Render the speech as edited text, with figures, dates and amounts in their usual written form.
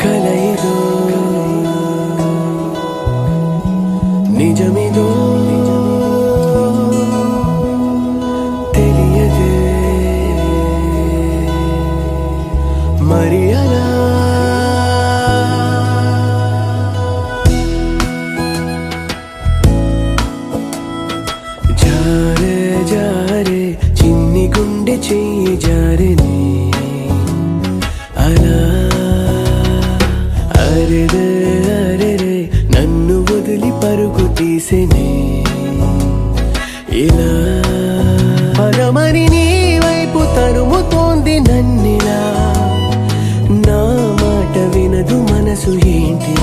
కలయిదో నిజమిదో తెలియదే మరి అలా జారే జారే చిన్ని గుండె చెయ్యి జారిని అలా అరెరే అరెరే నన్ను వదిలి పరుగు తీసెనే ఇలా పరమని నీ వైపు తరుముతోంది నన్నిలా నా మాట వినదు మనసు ఏంటి